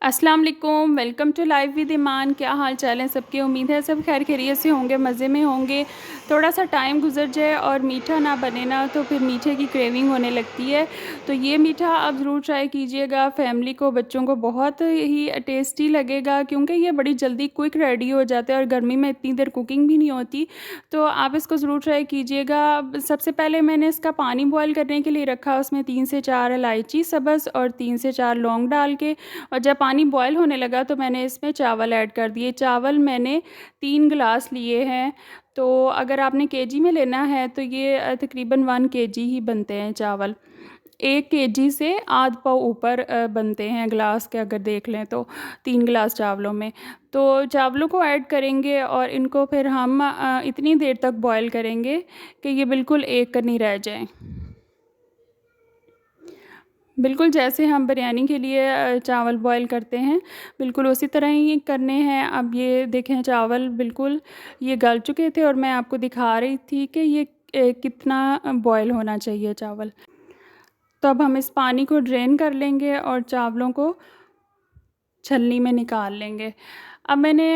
अस्सलाम वालेकुम, welcome to live with ईमान। क्या हाल चाल है सबके? उम्मीद है सब खैर खैरियत से होंगे, मज़े में होंगे। थोड़ा सा टाइम गुजर जाए और मीठा ना बने ना तो फिर मीठे की क्रेविंग होने लगती है। तो ये मीठा आप ज़रूर ट्राई कीजिएगा, फैमिली को, बच्चों को बहुत ही टेस्टी लगेगा क्योंकि ये बड़ी जल्दी क्विक रेडी हो जाता है और गर्मी में इतनी देर कुकिंग भी नहीं होती। तो आप इसको ज़रूर ट्राई कीजिएगा। सबसे पहले मैंने इसका पानी बॉयल करने के लिए रखा, उसमें 3 से 4 इलायची सब्ज़ और 3 से 4 लौंग डाल के, और जब पानी बॉयल होने लगा तो मैंने इसमें चावल ऐड कर दिए। चावल मैंने 3 गिलास लिए हैं। तो अगर आपने केजी में लेना है तो ये तकरीबन 1 केजी ही बनते हैं चावल। 1 केजी से आध पाव ऊपर बनते हैं गिलास के, अगर देख लें तो 3 गिलास चावलों में। तो चावलों को ऐड करेंगे और इनको फिर हम इतनी देर तक बॉयल करेंगे कि ये बिल्कुल एक करनी रह जाएँ। बिल्कुल जैसे हम बिरयानी के लिए चावल बॉयल करते हैं, बिल्कुल उसी तरह ही करने हैं। अब ये देखें चावल बिल्कुल ये गल चुके थे और मैं आपको दिखा रही थी कि ये कितना बॉयल होना चाहिए चावल। तो अब हम इस पानी को ड्रेन कर लेंगे और चावलों को छलनी में निकाल लेंगे। अब मैंने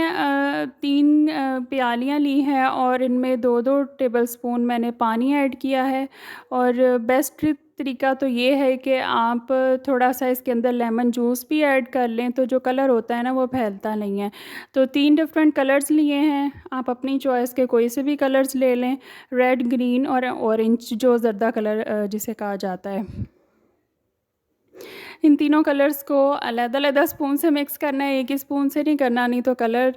3 प्यालियाँ ली हैं और इनमें 2-2 टेबलस्पून मैंने पानी ऐड किया है। और बेस्ट तरीका तो ये है कि आप थोड़ा-सा इसके अंदर लेमन जूस भी ऐड कर लें, तो जो कलर होता है ना वो फैलता नहीं है। तो 3 डिफरेंट कलर्स लिए हैं, आप अपनी चॉइस के कोई से भी कलर्स ले लें, रेड, ग्रीन और ऑरेंज जो ज़र्दा कलर जिसे कहा जाता है। इन तीनों कलर्स को अलग-अलग स्पून से मिक्स करना है, एक ही स्पून से नहीं करना, नहीं तो कलर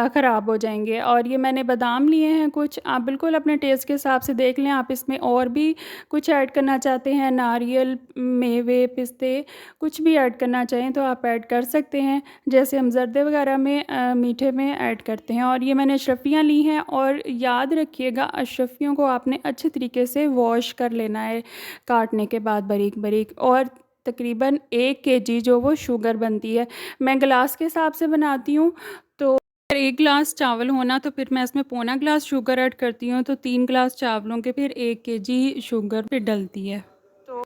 ख़राब हो जाएंगे। और ये मैंने बादाम लिए हैं कुछ, आप बिल्कुल अपने टेस्ट के हिसाब से देख लें। आप इसमें और भी कुछ ऐड करना चाहते हैं, नारियल, मेवे, पिस्ते, कुछ भी ऐड करना चाहें तो आप ऐड कर सकते हैं, जैसे हम ज़र्दे वगैरह में मीठे में ऐड करते हैं। और ये मैंने अशरफियाँ ली हैं, और याद रखिएगा अशरफियों को आपने अच्छे तरीके से वॉश कर लेना है काटने के बाद बारीक-बारीक। और तकरीबन 1 केजी जो वो शुगर बनती है, मैं गिलास के हिसाब से बनाती हूँ। तो अगर 1 गिलास चावल होना तो फिर मैं इसमें पौना गिलास शुगर ऐड करती हूँ, तो 3 गिलास चावलों के फिर 1 केजी शुगर फिर डलती है।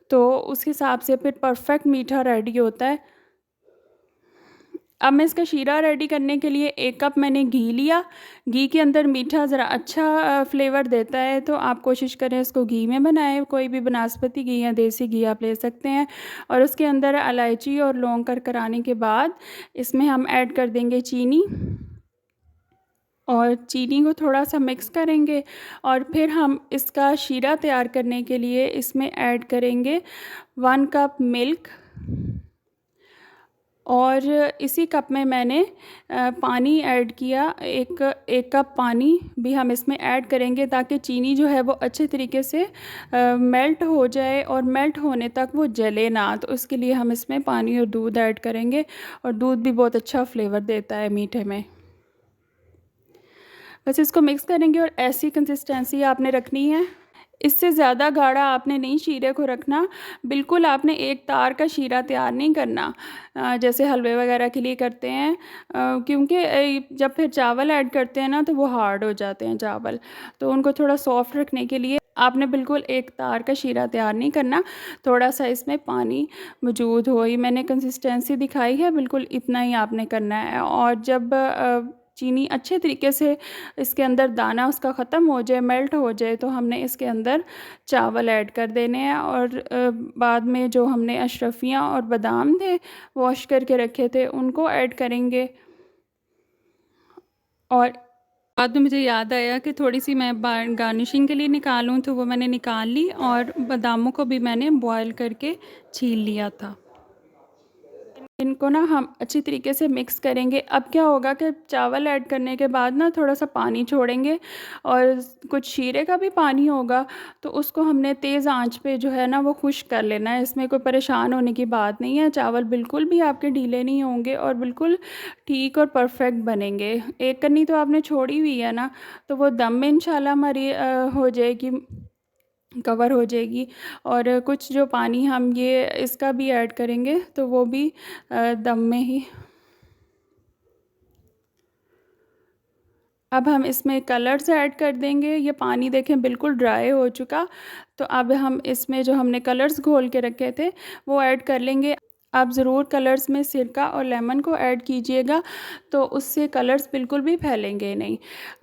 तो उस हिसाब से फिर परफेक्ट मीठा रेडी होता है। अब मैं इसका शीरा रेडी करने के लिए 1 कप मैंने घी लिया। घी के अंदर मीठा ज़रा अच्छा फ्लेवर देता है, तो आप कोशिश करें इसको घी में बनाएं। कोई भी बनास्पति घी या देसी घी आप ले सकते हैं। और उसके अंदर इलायची और लौंग करकराने के बाद इसमें हम ऐड कर देंगे चीनी, और चीनी को थोड़ा सा मिक्स करेंगे। और फिर हम इसका शीरा तैयार करने के लिए इसमें ऐड करेंगे 1 कप मिल्क, और इसी कप में मैंने पानी ऐड किया। एक कप पानी भी हम इसमें ऐड करेंगे ताकि चीनी जो है वो अच्छे तरीके से मेल्ट हो जाए, और मेल्ट होने तक वो जले ना। तो उसके लिए हम इसमें पानी और दूध ऐड करेंगे, और दूध भी बहुत अच्छा फ्लेवर देता है मीठे में। बस इसको मिक्स करेंगे और ऐसी कंसिस्टेंसी आपने रखनी है। इससे ज़्यादा गाढ़ा आपने नहीं शीरे को रखना। बिल्कुल आपने एक तार का शीरा तैयार नहीं करना, जैसे हलवे वगैरह के लिए करते हैं, क्योंकि जब फिर चावल ऐड करते हैं ना तो वो हार्ड हो जाते हैं चावल। तो उनको थोड़ा सॉफ्ट रखने के लिए आपने बिल्कुल एक तार का शीरा तैयार नहीं करना। थोड़ा सा इसमें पानी मौजूद हो, ये मैंने कंसिस्टेंसी दिखाई है, बिल्कुल इतना ही आपने करना है। और जब चीनी अच्छे तरीके से इसके अंदर दाना उसका ख़त्म हो जाए, मेल्ट हो जाए, तो हमने इसके अंदर चावल ऐड कर देने हैं। और बाद में जो हमने अशरफियाँ और बादाम थे वॉश करके रखे थे उनको ऐड करेंगे। और बाद में मुझे याद आया कि थोड़ी सी मैं गार्निशिंग के लिए निकालूं, तो वो मैंने निकाल ली, और बादामों को भी मैंने बॉयल करके छील लिया था। इनको ना हम अच्छी तरीके से मिक्स करेंगे। अब क्या होगा कि चावल ऐड करने के बाद ना थोड़ा सा पानी छोड़ेंगे, और कुछ शीरे का भी पानी होगा, तो उसको हमने तेज़ आंच पे जो है ना वो खुश्क कर लेना है। इसमें कोई परेशान होने की बात नहीं है, चावल बिल्कुल भी आपके ढीले नहीं होंगे और बिल्कुल ठीक और परफेक्ट बनेंगे। एक करनी तो आपने छोड़ी हुई है ना, तो वो दम में इंशाल्लाह हमारी हो जाएगी, कवर हो जाएगी। और कुछ जो पानी हम ये इसका भी ऐड करेंगे तो वो भी दम में ही। अब हम इसमें कलर्स ऐड कर देंगे। ये पानी देखें बिल्कुल ड्राई हो चुका, तो अब हम इसमें जो हमने कलर्स घोल के रखे थे वो ऐड कर लेंगे। आप ज़रूर कलर्स में सिरका और लेमन को ऐड कीजिएगा, तो उससे कलर्स बिल्कुल भी फैलेंगे नहीं।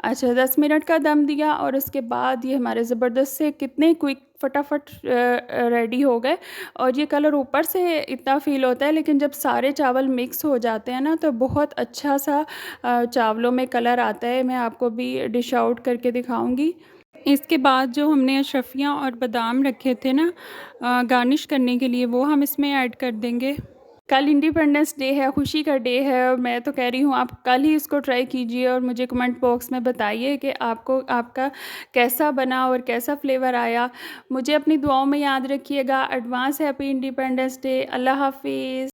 अच्छा, 10 मिनट का दम दिया और उसके बाद ये हमारे ज़बरदस्त से कितने क्विक फटाफट रेडी हो गए। और ये कलर ऊपर से इतना फ़ील होता है, लेकिन जब सारे चावल मिक्स हो जाते हैं ना, तो बहुत अच्छा-सा चावलों में कलर आता है। मैं आपको भी डिश आउट करके दिखाऊँगी। इसके बाद जो हमने अशरफियाँ और बादाम रखे थे ना गार्निश करने के लिए, वो हम इसमें ऐड कर देंगे। कल इंडिपेंडेंस डे है, खुशी का डे है, और मैं तो कह रही हूँ आप कल ही इसको ट्राई कीजिए और मुझे कमेंट बॉक्स में बताइए कि आपको आपका कैसा बना और कैसा फ्लेवर आया। मुझे अपनी दुआओं में याद रखिएगा। Advance happy independence day. अल्लाह हाफ़िज़।